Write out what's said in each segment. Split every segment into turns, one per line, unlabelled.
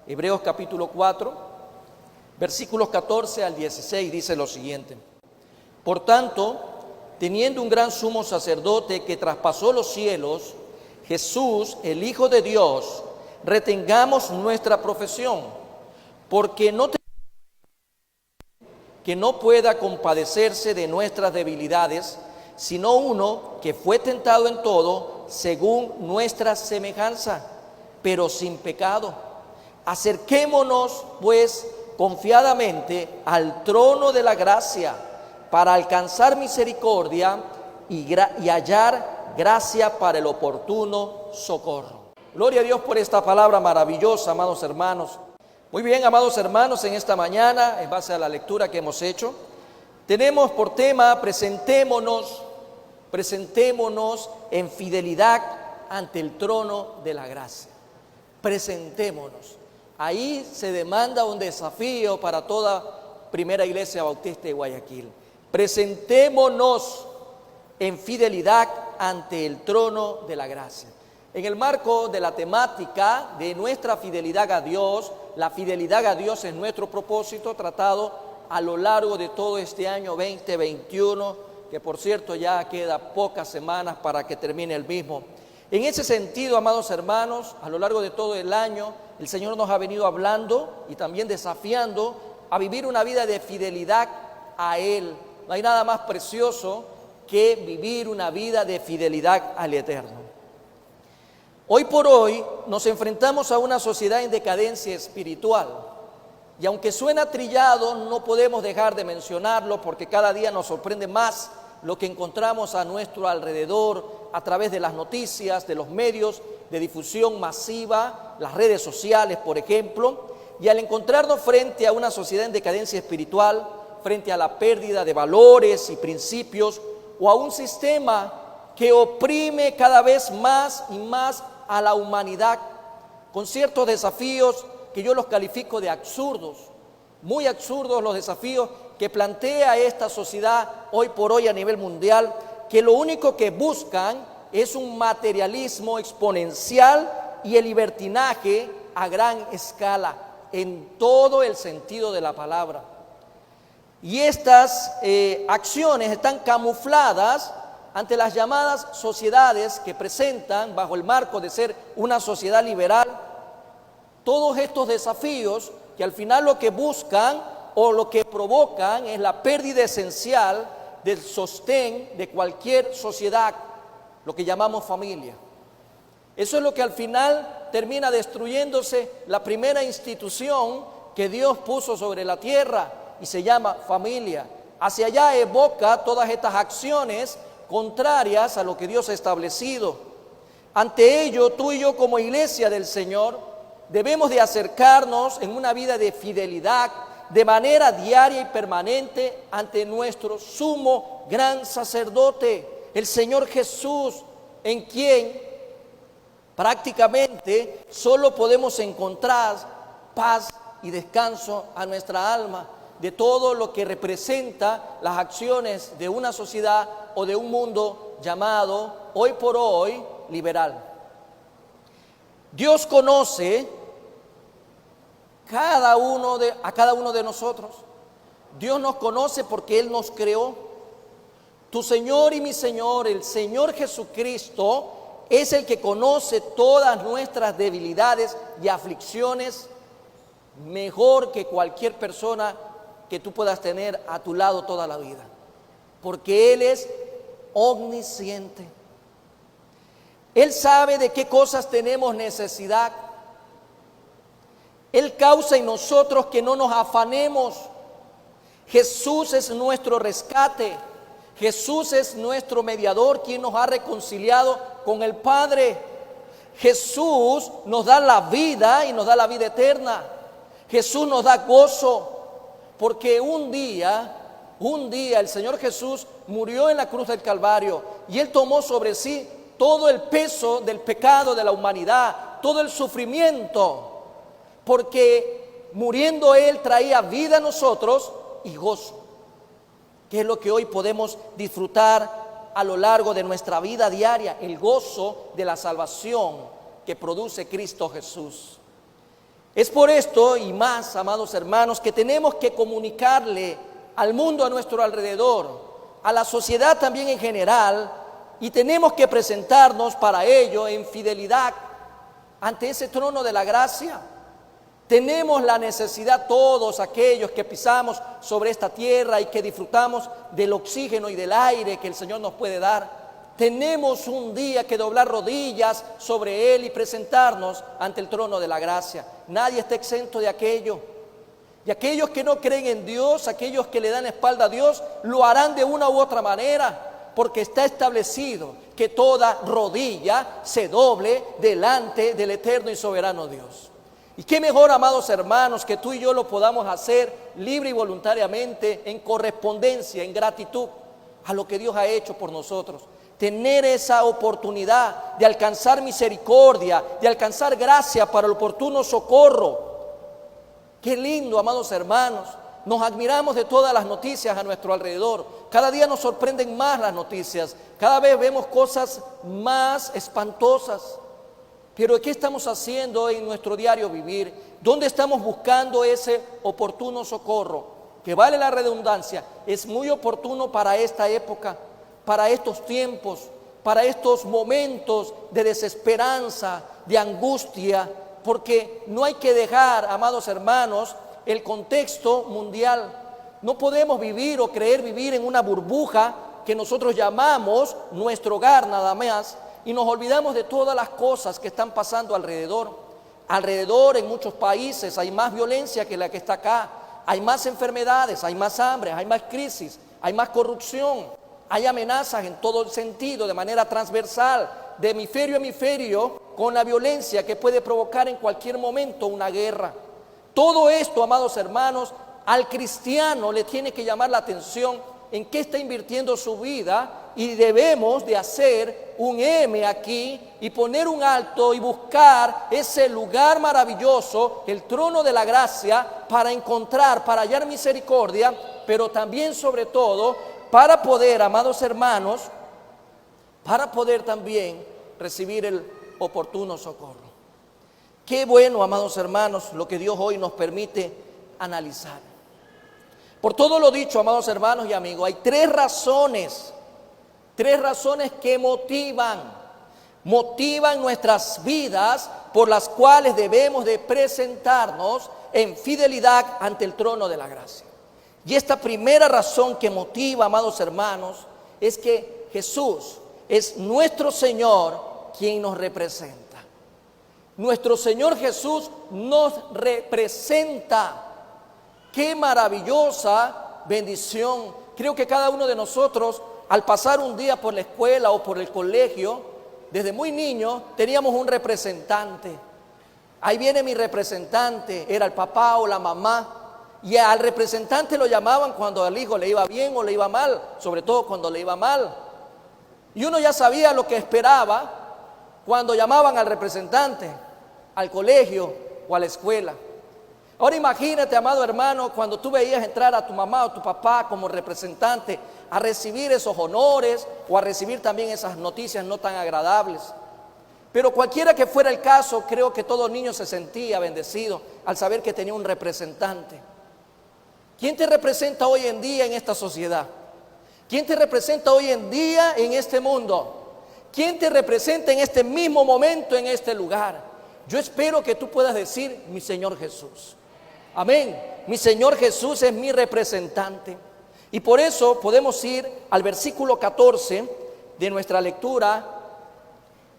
Hebreos capítulo 4, versículos 14 al 16 dice lo siguiente: Por tanto, teniendo un gran sumo sacerdote que traspasó los cielos, Jesús, el Hijo de Dios, retengamos nuestra profesión, porque que no pueda compadecerse de nuestras debilidades, sino uno que fue tentado en todo según nuestra semejanza, pero sin pecado. Acerquémonos, pues, confiadamente al trono de la gracia para alcanzar misericordia y hallar gracia para el oportuno socorro. Gloria a Dios por esta palabra maravillosa, amados hermanos. Muy bien, amados hermanos, en esta mañana, en base a la lectura que hemos hecho, tenemos por tema presentémonos en fidelidad ante el trono de la gracia. Presentémonos. Ahí se demanda un desafío para toda Primera Iglesia Bautista de Guayaquil. Presentémonos en fidelidad ante el trono de la gracia. En el marco de la temática de nuestra fidelidad a Dios, la fidelidad a Dios es nuestro propósito tratado a lo largo de todo este año 2021, que por cierto ya queda pocas semanas para que termine el mismo. En ese sentido, amados hermanos, a lo largo de todo el año, el Señor nos ha venido hablando y también desafiando a vivir una vida de fidelidad a Él. No hay nada más precioso que vivir una vida de fidelidad al Eterno. Hoy por hoy nos enfrentamos a una sociedad en decadencia espiritual. Y aunque suena trillado, no podemos dejar de mencionarlo porque cada día nos sorprende más lo que encontramos a nuestro alrededor a través de las noticias, de los medios de difusión masiva, las redes sociales, por ejemplo, y al encontrarnos frente a una sociedad en decadencia espiritual, frente a la pérdida de valores y principios, o a un sistema que oprime cada vez más y más a la humanidad, con ciertos desafíos que yo los califico de absurdos, muy absurdos los desafíos que plantea esta sociedad hoy por hoy a nivel mundial, que lo único que buscan es un materialismo exponencial y el libertinaje a gran escala, en todo el sentido de la palabra. Y estas acciones están camufladas ante las llamadas sociedades que presentan, bajo el marco de ser una sociedad liberal, todos estos desafíos que al final lo que buscan o lo que provocan es la pérdida esencial del sostén de cualquier sociedad, lo que llamamos familia. Eso es lo que al final termina destruyéndose la primera institución que Dios puso sobre la tierra y se llama familia. Hacia allá evoca todas estas acciones contrarias a lo que Dios ha establecido. Ante ello, tú y yo como iglesia del Señor debemos de acercarnos en una vida de fidelidad de manera diaria y permanente ante nuestro sumo gran sacerdote, el Señor Jesús, en quien prácticamente solo podemos encontrar paz y descanso a nuestra alma de todo lo que representa las acciones de una sociedad o de un mundo llamado hoy por hoy liberal. Dios conoce a cada uno de nosotros. Dios nos conoce porque Él nos creó. Tu Señor y mi Señor, el Señor Jesucristo, es el que conoce todas nuestras debilidades y aflicciones mejor que cualquier persona que tú puedas tener a tu lado toda la vida, porque Él es omnisciente. Él sabe de qué cosas tenemos necesidad. Él causa en nosotros que no nos afanemos. Jesús es nuestro rescate. Jesús es nuestro mediador, quien nos ha reconciliado con el Padre. Jesús nos da la vida y nos da la vida eterna. Jesús nos da gozo, porque un día el Señor Jesús murió en la cruz del Calvario y Él tomó sobre sí todo el peso del pecado de la humanidad, todo el sufrimiento, porque muriendo Él traía vida a nosotros y gozo, que es lo que hoy podemos disfrutar a lo largo de nuestra vida diaria, el gozo de la salvación que produce Cristo Jesús. Es por esto y más, amados hermanos, que tenemos que comunicarle al mundo a nuestro alrededor, a la sociedad también en general, y tenemos que presentarnos para ello en fidelidad ante ese trono de la gracia. Tenemos la necesidad todos aquellos que pisamos sobre esta tierra y que disfrutamos del oxígeno y del aire que el Señor nos puede dar. Tenemos un día que doblar rodillas sobre Él y presentarnos ante el trono de la gracia. Nadie está exento de aquello. Y aquellos que no creen en Dios, aquellos que le dan espalda a Dios, lo harán de una u otra manera, porque está establecido que toda rodilla se doble delante del eterno y soberano Dios. Y qué mejor, amados hermanos, que tú y yo lo podamos hacer libre y voluntariamente, en correspondencia, en gratitud a lo que Dios ha hecho por nosotros. Tener esa oportunidad de alcanzar misericordia, de alcanzar gracia para el oportuno socorro. Qué lindo, amados hermanos. Nos admiramos de todas las noticias a nuestro alrededor. Cada día nos sorprenden más las noticias. Cada vez vemos cosas más espantosas. Pero ¿qué estamos haciendo en nuestro diario vivir? ¿Dónde estamos buscando ese oportuno socorro? Que vale la redundancia, es muy oportuno para esta época, para estos tiempos, para estos momentos de desesperanza, de angustia, porque no hay que dejar, amados hermanos, el contexto mundial. No podemos vivir o creer vivir en una burbuja que nosotros llamamos nuestro hogar nada más, y nos olvidamos de todas las cosas que están pasando alrededor. Alrededor, en muchos países, hay más violencia que la que está acá. Hay más enfermedades, hay más hambre, hay más crisis, hay más corrupción. Hay amenazas en todo el sentido, de manera transversal, de hemisferio a hemisferio, con la violencia que puede provocar en cualquier momento una guerra. Todo esto, amados hermanos, al cristiano le tiene que llamar la atención en qué está invirtiendo su vida, y debemos de hacer un M aquí y poner un alto y buscar ese lugar maravilloso, el trono de la gracia, para encontrar, para hallar misericordia, pero también sobre todo para poder, amados hermanos, para poder también recibir el oportuno socorro. Qué bueno, amados hermanos, lo que Dios hoy nos permite analizar. Por todo lo dicho, amados hermanos y amigos, hay tres razones que motivan nuestras vidas, por las cuales debemos de presentarnos en fidelidad ante el trono de la gracia. Y esta primera razón que motiva, amados hermanos, es que Jesús es nuestro Señor quien nos representa. Nuestro Señor Jesús nos representa. Qué maravillosa bendición. Creo que cada uno de nosotros, al pasar un día por la escuela o por el colegio, desde muy niño teníamos un representante. Ahí viene mi representante, era el papá o la mamá, y al representante lo llamaban cuando al hijo le iba bien o le iba mal, sobre todo cuando le iba mal. Y uno ya sabía lo que esperaba cuando llamaban al representante, al colegio o a la escuela. Ahora imagínate, amado hermano, cuando tú veías entrar a tu mamá o tu papá como representante a recibir esos honores o a recibir también esas noticias no tan agradables. Pero cualquiera que fuera el caso, creo que todo niño se sentía bendecido al saber que tenía un representante. ¿Quién te representa hoy en día en esta sociedad? ¿Quién te representa hoy en día en este mundo? ¿Quién te representa en este mismo momento, en este lugar? Yo espero que tú puedas decir: mi Señor Jesús. Amén. Mi Señor Jesús es mi representante. Y por eso podemos ir al versículo 14 de nuestra lectura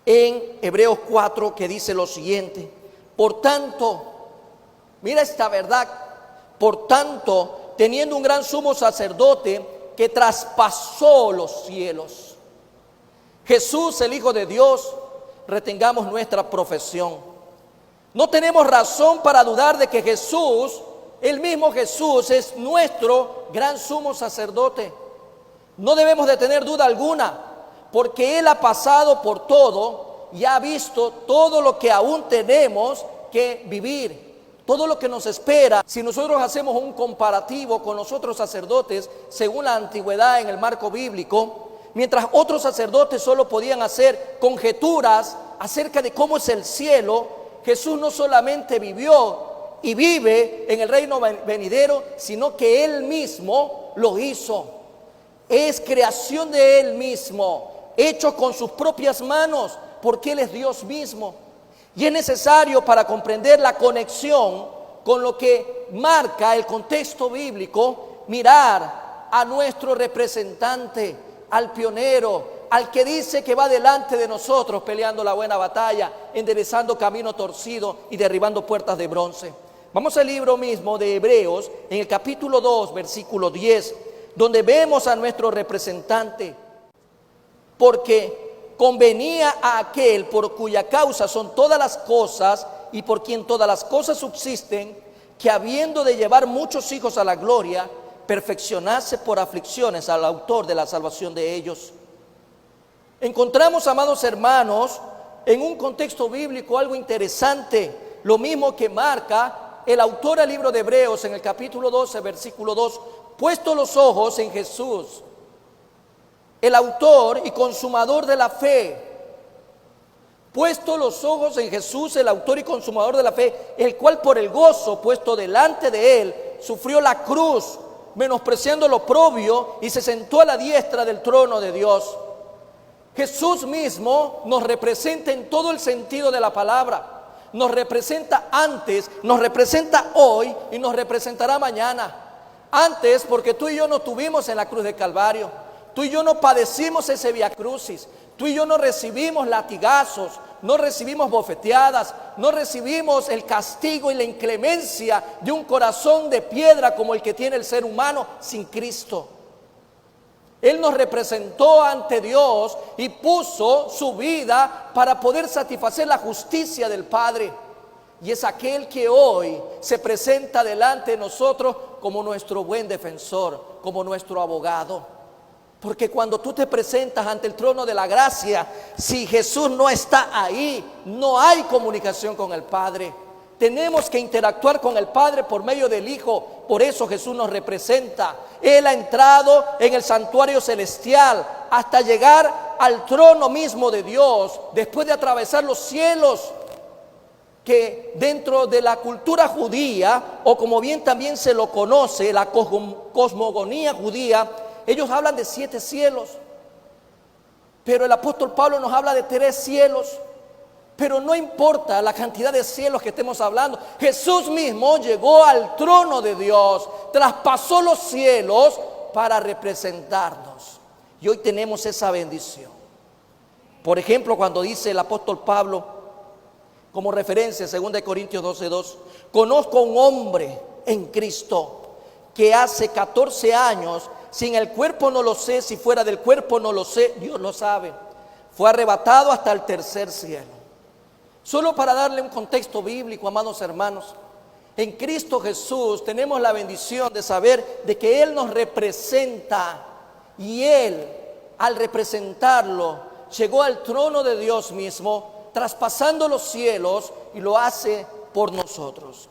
en Hebreos 4, que dice lo siguiente: por tanto, mira esta verdad, por tanto, teniendo un gran sumo sacerdote que traspasó los cielos, Jesús, el Hijo de Dios, retengamos nuestra profesión. No tenemos razón para dudar de que Jesús, el mismo Jesús, es nuestro gran sumo sacerdote. No debemos de tener duda alguna, porque Él ha pasado por todo y ha visto todo lo que aún tenemos que vivir, todo lo que nos espera. Si nosotros hacemos un comparativo con los otros sacerdotes, según la antigüedad en el marco bíblico, mientras otros sacerdotes solo podían hacer conjeturas acerca de cómo es el cielo, Jesús no solamente vivió y vive en el reino venidero, sino que Él mismo lo hizo. Es creación de Él mismo, hecho con sus propias manos, porque Él es Dios mismo. Y es necesario, para comprender la conexión con lo que marca el contexto bíblico, mirar a nuestro representante, al pionero, al que dice que va delante de nosotros peleando la buena batalla, enderezando camino torcido y derribando puertas de bronce. Vamos al libro mismo de Hebreos, en el capítulo 2, versículo 10, donde vemos a nuestro representante. Porque convenía a aquel por cuya causa son todas las cosas y por quien todas las cosas subsisten, que habiendo de llevar muchos hijos a la gloria, perfeccionase por aflicciones al autor de la salvación de ellos. Encontramos, amados hermanos, en un contexto bíblico algo interesante, lo mismo que marca el autor al libro de Hebreos en el capítulo 12, versículo 2, puesto los ojos en Jesús, el autor y consumador de la fe. Puesto los ojos en Jesús, el autor y consumador de la fe, el cual por el gozo puesto delante de él, sufrió la cruz, menospreciando lo oprobio, y se sentó a la diestra del trono de Dios. Jesús mismo nos representa en todo el sentido de la palabra. Nos representa antes, nos representa hoy y nos representará mañana. Antes, porque tú y yo no tuvimos en la cruz de Calvario, tú y yo no padecimos ese viacrucis, tú y yo no recibimos latigazos, no recibimos bofeteadas, no recibimos el castigo y la inclemencia de un corazón de piedra como el que tiene el ser humano sin Cristo. Él nos representó ante Dios y puso su vida para poder satisfacer la justicia del Padre. Y es aquel que hoy se presenta delante de nosotros como nuestro buen defensor, como nuestro abogado. Porque cuando tú te presentas ante el trono de la gracia, si Jesús no está ahí, no hay comunicación con el Padre. Tenemos que interactuar con el Padre por medio del Hijo. Por eso Jesús nos representa. Él ha entrado en el santuario celestial hasta llegar al trono mismo de Dios, después de atravesar los cielos, que dentro de la cultura judía, o como bien también se lo conoce, la cosmogonía judía, ellos hablan de 7 cielos. Pero el apóstol Pablo nos habla de 3 cielos. Pero no importa la cantidad de cielos que estemos hablando, Jesús mismo llegó al trono de Dios, traspasó los cielos para representarnos. Y hoy tenemos esa bendición. Por ejemplo, cuando dice el apóstol Pablo, como referencia, 2 Corintios 12:2, conozco a un hombre en Cristo que hace 14 años, sin el cuerpo no lo sé, si fuera del cuerpo no lo sé, Dios lo sabe, fue arrebatado hasta el 3er cielo. Solo para darle un contexto bíblico, amados hermanos, en Cristo Jesús tenemos la bendición de saber de que Él nos representa, y Él, al representarlo, llegó al trono de Dios mismo, traspasando los cielos, y lo hace por nosotros.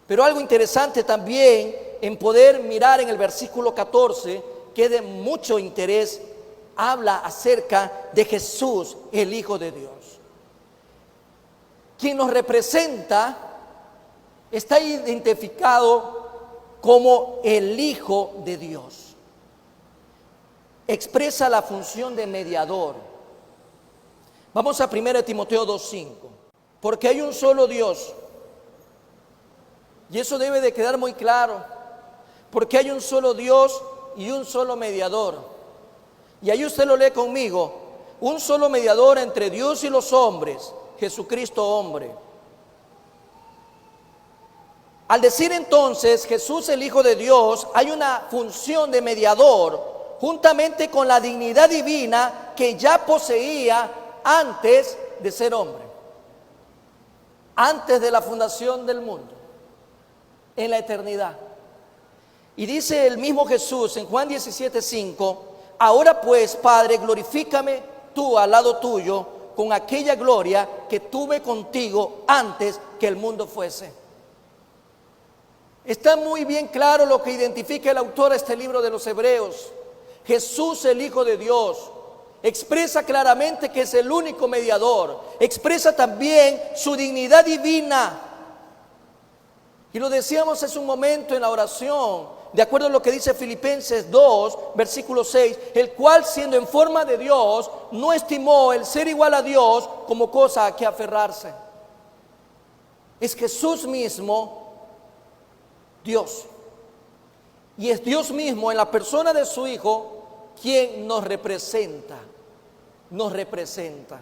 Pero algo interesante también en poder mirar en el versículo 14, que es de mucho interés, habla acerca de Jesús, el Hijo de Dios. Quien nos representa está identificado como el Hijo de Dios. Expresa la función de mediador. Vamos a 1 Timoteo 2:5. Porque hay un solo Dios. Y eso debe de quedar muy claro. Porque hay un solo Dios y un solo mediador. Y ahí usted lo lee conmigo. Un solo mediador entre Dios y los hombres, Jesucristo hombre. Al decir entonces Jesús el Hijo de Dios, hay una función de mediador juntamente con la dignidad divina que ya poseía antes de ser hombre, antes de la fundación del mundo, en la eternidad. Y dice el mismo Jesús en Juan 17:5, Ahora pues, Padre, glorifícame tú al lado tuyo con aquella gloria que tuve contigo antes que el mundo fuese. Está muy bien claro lo que identifica el autor de este libro de los Hebreos. Jesús, el Hijo de Dios, expresa claramente que es el único mediador. Expresa también su dignidad divina. Y lo decíamos hace un momento en la oración, de acuerdo a lo que dice Filipenses 2, versículo 6, el cual siendo en forma de Dios, no estimó el ser igual a Dios como cosa a que aferrarse. Es Jesús mismo, Dios. Y es Dios mismo en la persona de su Hijo quien nos representa. Nos representa.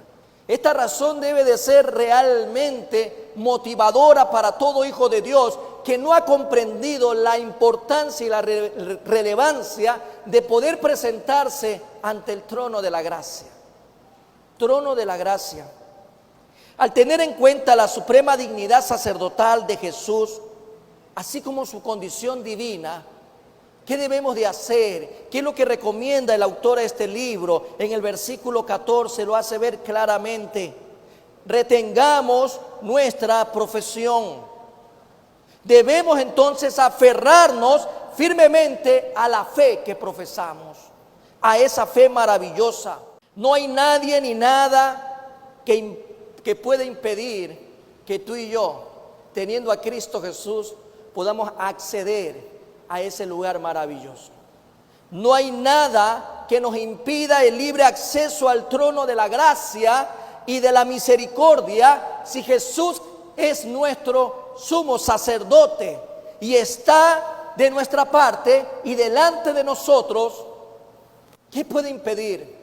Esta razón debe de ser realmente motivadora para todo hijo de Dios que no ha comprendido la importancia y la relevancia de poder presentarse ante el trono de la gracia. Trono de la gracia. Al tener en cuenta la suprema dignidad sacerdotal de Jesús, así como su condición divina, ¿qué debemos de hacer? ¿Qué es lo que recomienda el autor a este libro? En el versículo 14 lo hace ver claramente. Retengamos nuestra profesión. Debemos entonces aferrarnos firmemente a la fe que profesamos, a esa fe maravillosa. No hay nadie ni nada que pueda impedir que tú y yo, teniendo a Cristo Jesús, podamos acceder a ese lugar maravilloso. No hay nada que nos impida el libre acceso al trono de la gracia y de la misericordia si Jesús es nuestro sumo sacerdote y está de nuestra parte y delante de nosotros. ¿Qué puede impedir?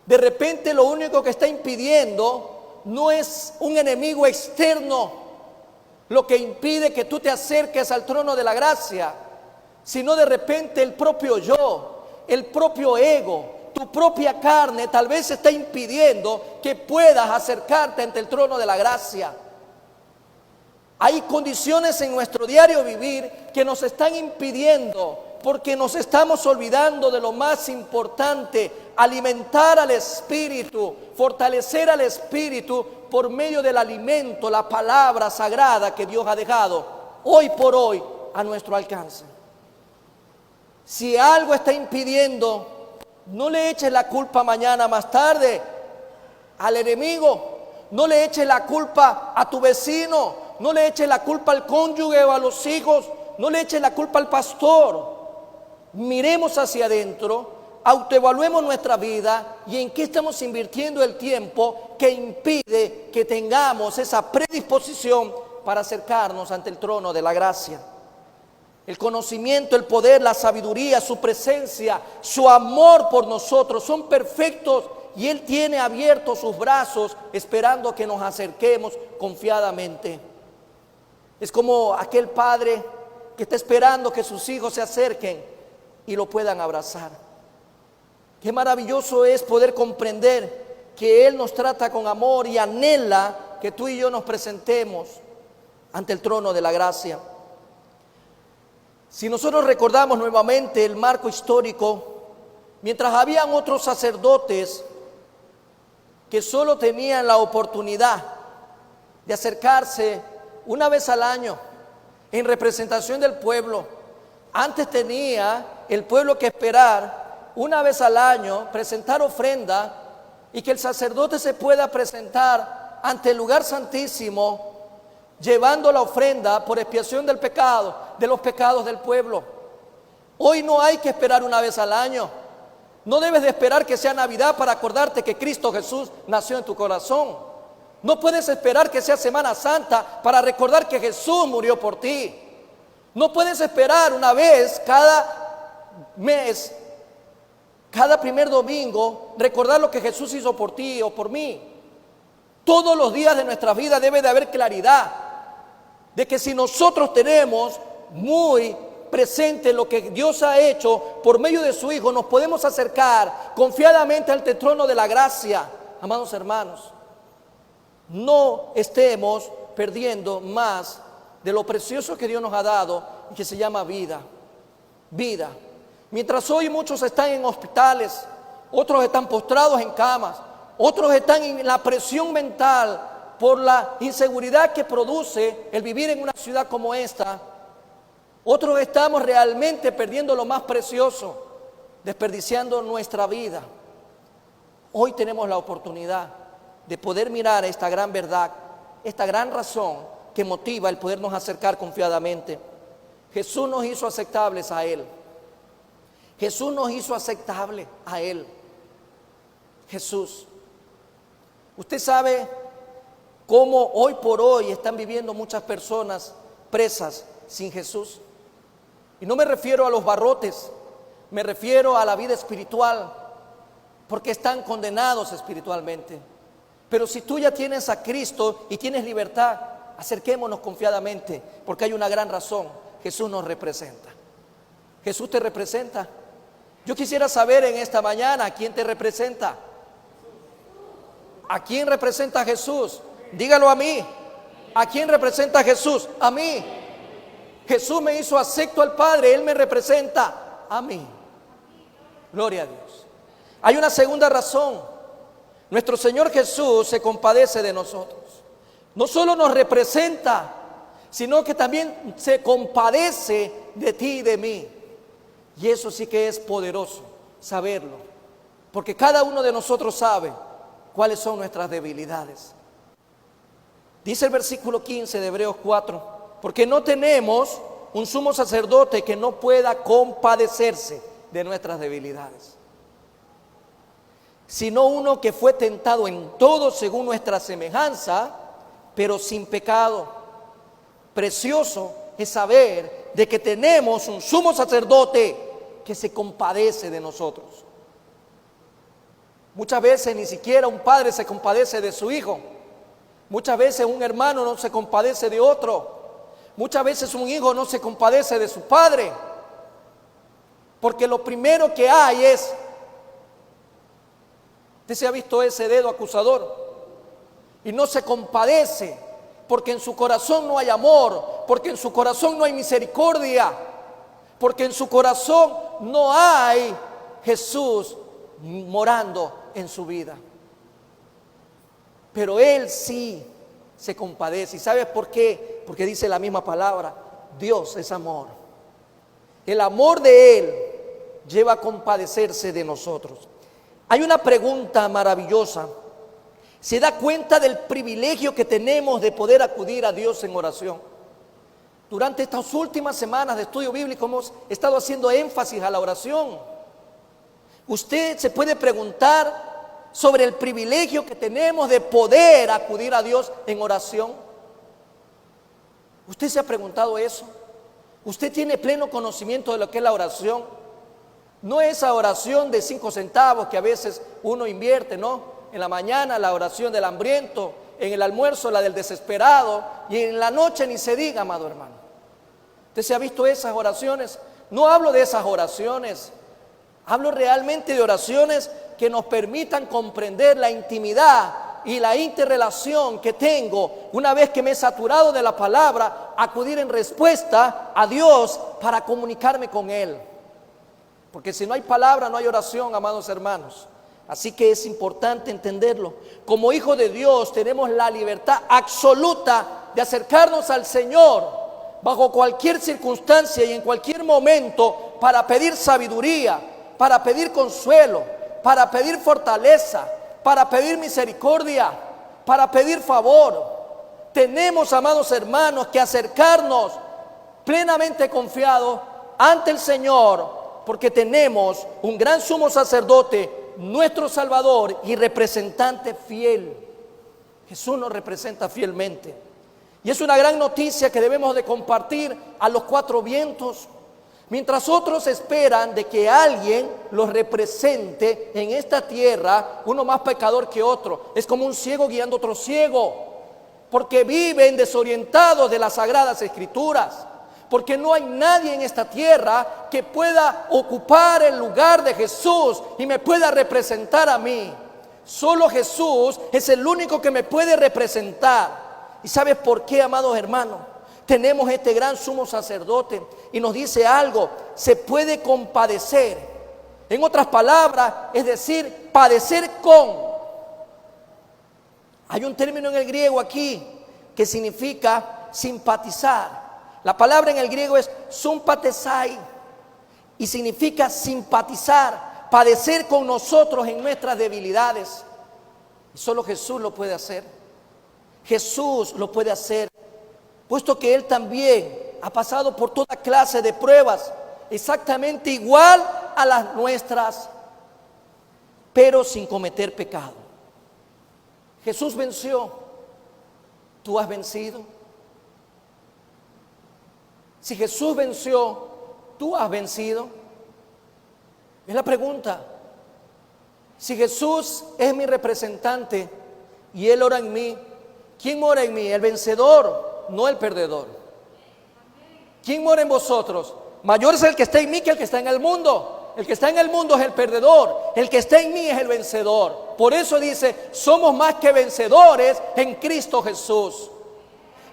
De repente lo único que está impidiendo no es un enemigo externo lo que impide que tú te acerques al trono de la gracia, sino de repente el propio yo, el propio ego, tu propia carne tal vez está impidiendo que puedas acercarte ante el trono de la gracia. Hay condiciones en nuestro diario vivir que nos están impidiendo porque nos estamos olvidando de lo más importante: alimentar al espíritu, fortalecer al espíritu por medio del alimento, la palabra sagrada que Dios ha dejado hoy por hoy a nuestro alcance. Si algo está impidiendo, no le eches la culpa mañana más tarde al enemigo, no le eches la culpa a tu vecino, no le eches la culpa al cónyuge o a los hijos, no le eches la culpa al pastor. Miremos hacia adentro, autoevaluemos nuestra vida y en qué estamos invirtiendo el tiempo que impide que tengamos esa predisposición para acercarnos ante el trono de la gracia. El conocimiento, el poder, la sabiduría, su presencia, su amor por nosotros son perfectos y Él tiene abiertos sus brazos esperando que nos acerquemos confiadamente. Es como aquel padre que está esperando que sus hijos se acerquen y lo puedan abrazar. Qué maravilloso es poder comprender que Él nos trata con amor y anhela que tú y yo nos presentemos ante el trono de la gracia. Si nosotros recordamos nuevamente el marco histórico, mientras habían otros sacerdotes que solo tenían la oportunidad de acercarse una vez al año en representación del pueblo, antes tenía el pueblo que esperar una vez al año, presentar ofrenda y que el sacerdote se pueda presentar ante el lugar santísimo llevando la ofrenda por expiación del pecado, de los pecados del pueblo. Hoy no hay que esperar una vez al año. No debes de esperar que sea Navidad para acordarte que Cristo Jesús nació en tu corazón. No puedes esperar que sea Semana Santa para recordar que Jesús murió por ti. No puedes esperar una vez cada mes, cada primer domingo, recordar lo que Jesús hizo por ti o por mí. Todos los días de nuestra vida debe de haber claridad de que si nosotros tenemos muy presente lo que Dios ha hecho por medio de su Hijo, nos podemos acercar confiadamente al trono de la gracia. Amados hermanos, no estemos perdiendo más de lo precioso que Dios nos ha dado y que se llama vida. Vida. Mientras hoy muchos están en hospitales, otros están postrados en camas, otros están en la presión mental por la inseguridad que produce el vivir en una ciudad como esta. Otros estamos realmente perdiendo lo más precioso, desperdiciando nuestra vida. Hoy tenemos la oportunidad de poder mirar esta gran verdad, esta gran razón que motiva el podernos acercar confiadamente. Jesús nos hizo aceptables a Él. Jesús nos hizo aceptable a Él. Jesús. Usted sabe cómo hoy por hoy están viviendo muchas personas presas sin Jesús. Y no me refiero a los barrotes, me refiero a la vida espiritual, porque están condenados espiritualmente. Pero si tú ya tienes a Cristo y tienes libertad, acerquémonos confiadamente, porque hay una gran razón. Jesús nos representa. Jesús te representa. Yo quisiera saber en esta mañana, ¿a quién te representa? ¿A quién representa Jesús? Dígalo a mí. ¿A quién representa Jesús? A mí. Jesús me hizo acepto al Padre, Él me representa a mí. Gloria a Dios. Hay una segunda razón. Nuestro Señor Jesús se compadece de nosotros. No solo nos representa, sino que también se compadece de ti y de mí. Y eso sí que es poderoso, saberlo. Porque cada uno de nosotros sabe cuáles son nuestras debilidades. Dice el versículo 15 de Hebreos 4, porque no tenemos un sumo sacerdote que no pueda compadecerse de nuestras debilidades, sino uno que fue tentado en todo según nuestra semejanza, pero sin pecado. Precioso es saber de que tenemos un sumo sacerdote que se compadece de nosotros. Muchas veces ni siquiera un padre se compadece de su hijo. Muchas veces un hermano no se compadece de otro. Muchas veces un hijo no se compadece de su padre. Porque lo primero que hay es, ¿usted se ha visto ese dedo acusador? Y no se compadece, porque en su corazón no hay amor, porque en su corazón no hay misericordia, porque en su corazón no hay Jesús morando en su vida. Pero Él sí se compadece. ¿Y sabes por qué? Porque dice la misma palabra, Dios es amor. El amor de Él lleva a compadecerse de nosotros. Hay una pregunta maravillosa. ¿Se da cuenta del privilegio que tenemos de poder acudir a Dios en oración? Durante estas últimas semanas de estudio bíblico hemos estado haciendo énfasis a la oración. Usted se puede preguntar sobre el privilegio que tenemos de poder acudir a Dios en oración. ¿Usted se ha preguntado eso? ¿Usted tiene pleno conocimiento de lo que es la oración? No esa oración de 5 centavos que a veces uno invierte, ¿no? En la mañana la oración del hambriento, en el almuerzo la del desesperado y en la noche ni se diga, amado hermano. ¿Usted se ha visto esas oraciones? No hablo de esas oraciones, hablo realmente de oraciones que nos permitan comprender la intimidad y la interrelación que tengo una vez que me he saturado de la palabra, acudir en respuesta a Dios para comunicarme con Él. Porque si no hay palabra, no hay oración, amados hermanos. Así que es importante entenderlo. Como hijos de Dios tenemos la libertad absoluta de acercarnos al Señor bajo cualquier circunstancia y en cualquier momento para pedir sabiduría, para pedir consuelo, para pedir fortaleza, para pedir misericordia, para pedir favor. Tenemos, amados hermanos, que acercarnos plenamente confiados ante el Señor, porque tenemos un gran sumo sacerdote, nuestro Salvador y representante fiel. Jesús nos representa fielmente. Y es una gran noticia que debemos de compartir a los 4 vientos. Mientras otros esperan de que alguien los represente en esta tierra, uno más pecador que otro. Es como un ciego guiando a otro ciego, porque viven desorientados de las Sagradas Escrituras. Porque no hay nadie en esta tierra que pueda ocupar el lugar de Jesús y me pueda representar a mí. Solo Jesús es el único que me puede representar. ¿Y sabes por qué, amados hermanos? tenemos este gran sumo sacerdote y nos dice algo: se puede compadecer. En otras palabras, es decir, padecer con. Hay un término en el griego aquí que significa simpatizar. La palabra en el griego es sympathesai y significa simpatizar, padecer con nosotros en nuestras debilidades. Solo Jesús lo puede hacer. Jesús lo puede hacer, puesto que Él también ha pasado por toda clase de pruebas, exactamente igual a las nuestras, pero sin cometer pecado. Jesús venció. ¿Tú has vencido? Si Jesús venció, ¿tú has vencido? Es la pregunta. Si Jesús es mi representante y Él ora en mí, ¿quién mora en mí? El vencedor, no el perdedor. ¿Quién mora en vosotros? Mayor es el que está en mí que el que está en el mundo. El que está en el mundo es el perdedor. El que está en mí es el vencedor. Por eso dice: somos más que vencedores en Cristo Jesús.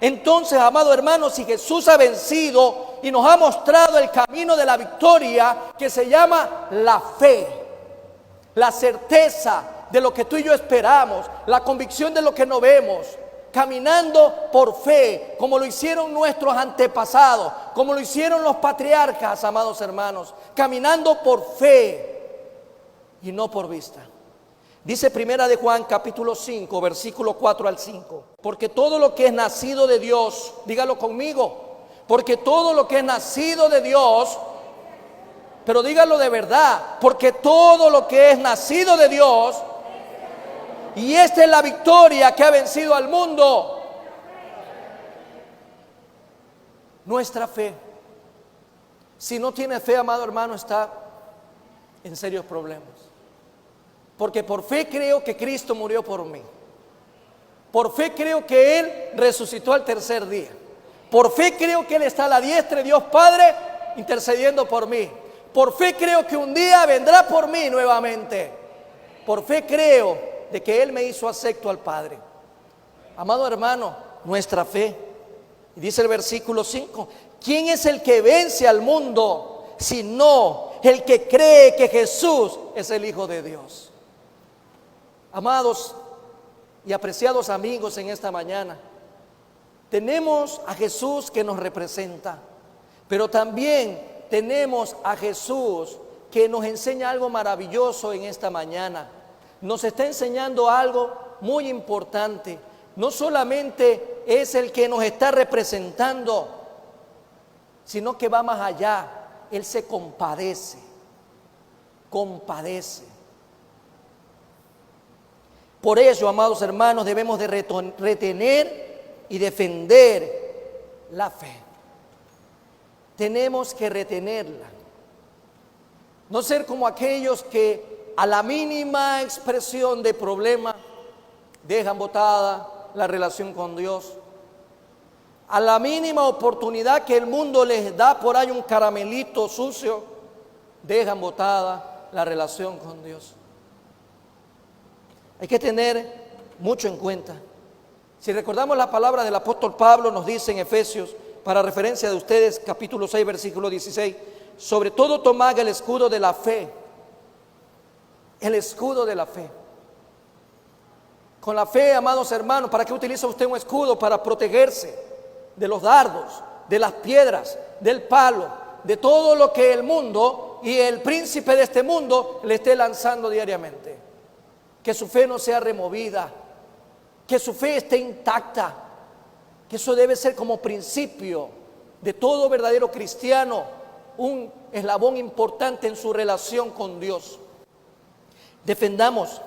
Entonces, amado hermano, si Jesús ha vencido y nos ha mostrado el camino de la victoria, que se llama la fe, la certeza de lo que tú y yo esperamos, la convicción de lo que no vemos, caminando por fe, como lo hicieron nuestros antepasados, como lo hicieron los patriarcas, amados hermanos, caminando por fe y no por vista. Dice Primera de Juan capítulo 5, versículo 4 al 5: porque todo lo que es nacido de Dios, dígalo conmigo, porque todo lo que es nacido de Dios, pero dígalo de verdad, porque todo lo que es nacido de Dios, y esta es la victoria que ha vencido al mundo, nuestra fe. Si no tiene fe, amado hermano, está en serios problemas. Porque por fe creo que Cristo murió por mí. Por fe creo que Él resucitó al tercer día. Por fe creo que Él está a la diestra de Dios Padre intercediendo por mí. Por fe creo que un día vendrá por mí nuevamente. Por fe creo de que Él me hizo acepto al Padre. Amado hermano, nuestra fe. Y dice el versículo 5: ¿quién es el que vence al mundo sino el que cree que Jesús es el Hijo de Dios? Amados y apreciados amigos, en esta mañana tenemos a Jesús que nos representa, pero también tenemos a Jesús que nos enseña algo maravilloso en esta mañana. Nos está enseñando algo muy importante. No solamente es el que nos está representando, sino que va más allá. Él se compadece. Por ello, amados hermanos, debemos de retener y defender la fe. Tenemos que retenerla. No ser como aquellos que a la mínima expresión de problema dejan botada la relación con Dios. A la mínima oportunidad que el mundo les da por ahí un caramelito sucio, dejan botada la relación con Dios. Hay que tener mucho en cuenta. Si recordamos la palabra del apóstol Pablo, nos dice en Efesios, para referencia de ustedes, capítulo 6, versículo 16: sobre todo tomad el escudo de la fe. El escudo de la fe. Con la fe, amados hermanos, ¿para qué utiliza usted un escudo? Para protegerse de los dardos, de las piedras, del palo, de todo lo que el mundo y el príncipe de este mundo le esté lanzando diariamente. Que su fe no sea removida, que su fe esté intacta, que eso debe ser como principio de todo verdadero cristiano, un eslabón importante en su relación con Dios. Defendamos.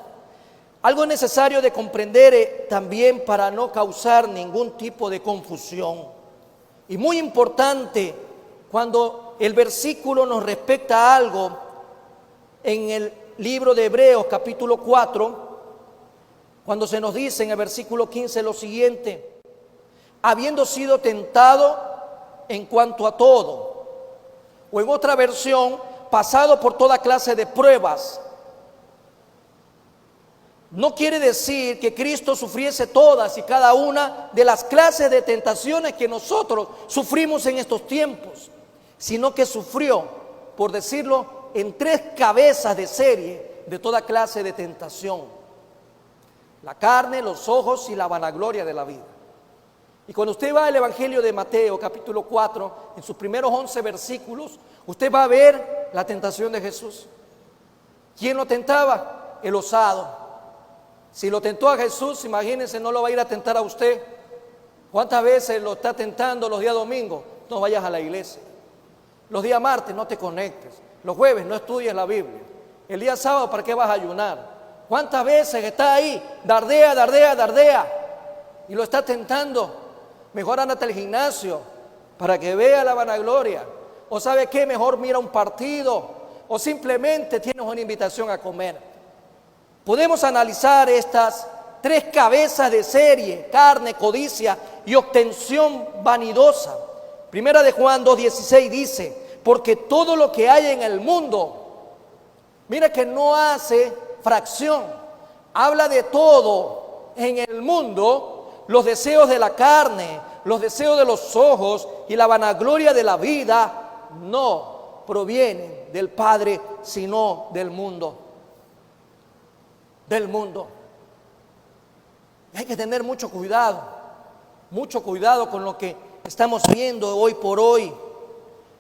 Algo necesario de comprender también para no causar ningún tipo de confusión. Y muy importante, cuando el versículo nos respecta a algo, en el libro de Hebreos capítulo 4, cuando se nos dice en el versículo 15 lo siguiente: habiendo sido tentado en cuanto a todo, o en otra versión, pasado por toda clase de pruebas, no quiere decir que Cristo sufriese todas y cada una de las clases de tentaciones que nosotros sufrimos en estos tiempos, sino que sufrió, por decirlo, en 3 cabezas de serie de toda clase de tentación: la carne, los ojos y la vanagloria de la vida. Y cuando usted va al Evangelio de Mateo, capítulo 4, en sus primeros 11 versículos, usted va a ver la tentación de Jesús. ¿Quién lo tentaba? El osado. Si lo tentó a Jesús, imagínense, no lo va a ir a tentar a usted. ¿Cuántas veces lo está tentando los días domingos? No vayas a la iglesia. Los días martes no te conectes. Los jueves no estudies la Biblia. El día sábado, ¿para qué vas a ayunar? ¿Cuántas veces está ahí? Dardea, dardea, dardea. Y lo está tentando. Mejor ándate al gimnasio para que vea la vanagloria. O ¿sabe qué? Mejor mira un partido. O simplemente tienes una invitación a comer. Podemos analizar estas 3 cabezas de serie: carne, codicia y obtención vanidosa. Primera de Juan 2:16 dice: porque todo lo que hay en el mundo, mira que no hace fracción, habla de todo en el mundo, los deseos de la carne, los deseos de los ojos y la vanagloria de la vida no provienen del Padre, sino del mundo. Del mundo. Hay que tener mucho cuidado con lo que estamos viendo hoy por hoy,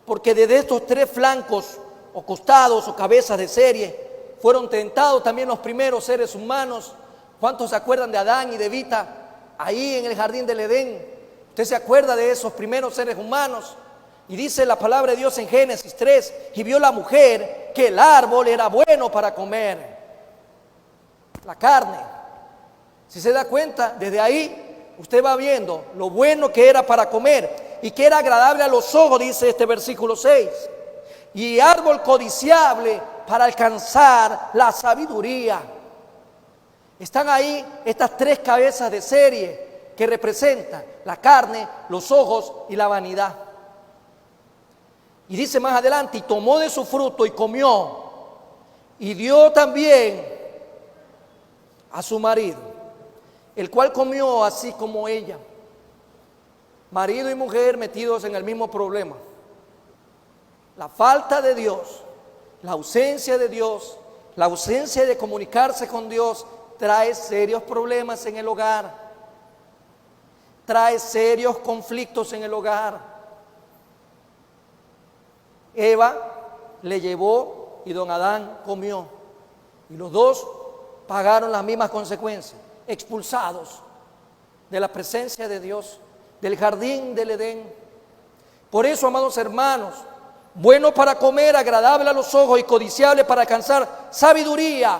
porque desde estos 3 flancos o costados o cabezas de serie fueron tentados también los primeros seres humanos. ¿Cuántos se acuerdan de Adán y de Evita ahí en el jardín del Edén? ¿Usted se acuerda de esos primeros seres humanos? Y dice la palabra de Dios en Génesis 3: y vio la mujer que el árbol era bueno para comer. La carne. Si se da cuenta, desde ahí usted va viendo lo bueno que era para comer y que era agradable a los ojos, dice este versículo 6. Y árbol codiciable para alcanzar la sabiduría. Están ahí estas 3 cabezas de serie que representan la carne, los ojos y la vanidad. Y dice más adelante: y tomó de su fruto y comió, y dio también a su marido, el cual comió así como ella. Marido y mujer metidos en el mismo problema. La falta de Dios, la ausencia de Dios, la ausencia de comunicarse con Dios trae serios problemas en el hogar, trae serios conflictos en el hogar. Eva le llevó y don Adán comió, y los dos pagaron las mismas consecuencias: expulsados de la presencia de Dios, del jardín del Edén. Por eso, amados hermanos, bueno para comer, agradable a los ojos y codiciable para alcanzar sabiduría.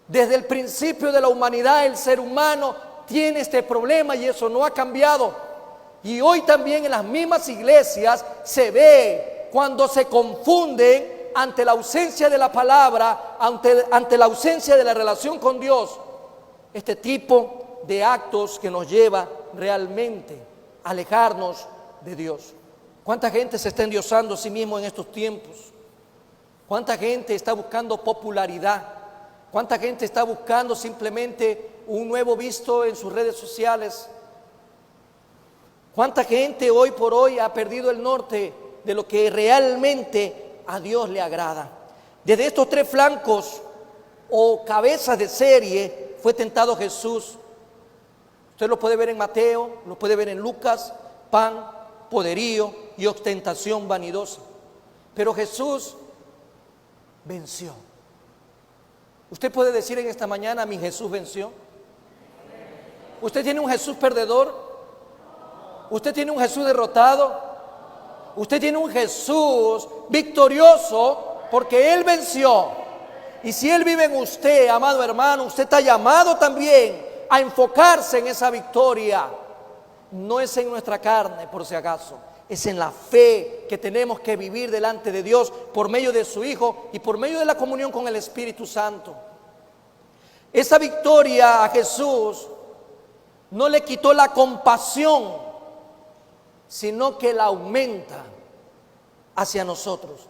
Desde el principio de la humanidad, el ser humano tiene este problema y eso no ha cambiado. Y hoy también en las mismas iglesias se ve cuando se confunden ante la ausencia de la palabra, ante la ausencia de la relación con Dios, este tipo de actos que nos lleva realmente a alejarnos de Dios. ¿Cuánta gente se está endiosando a sí mismo en estos tiempos? ¿Cuánta gente está buscando popularidad? ¿Cuánta gente está buscando simplemente un nuevo visto en sus redes sociales? ¿Cuánta gente hoy por hoy ha perdido el norte de lo que realmente a Dios le agrada? Desde estos 3 flancos o cabezas de serie fue tentado Jesús. Usted lo puede ver en Mateo, lo puede ver en Lucas: pan, poderío y ostentación vanidosa. Pero Jesús venció. Usted puede decir en esta mañana: mi Jesús venció. ¿Usted tiene un Jesús perdedor? ¿Usted tiene un Jesús derrotado? Usted tiene un Jesús victorioso, porque Él venció. Y si Él vive en usted, amado hermano, usted está llamado también a enfocarse en esa victoria. No es en nuestra carne, por si acaso, es en la fe que tenemos que vivir delante de Dios por medio de su Hijo y por medio de la comunión con el Espíritu Santo. Esa victoria a Jesús no le quitó la compasión, sino que la aumenta hacia nosotros.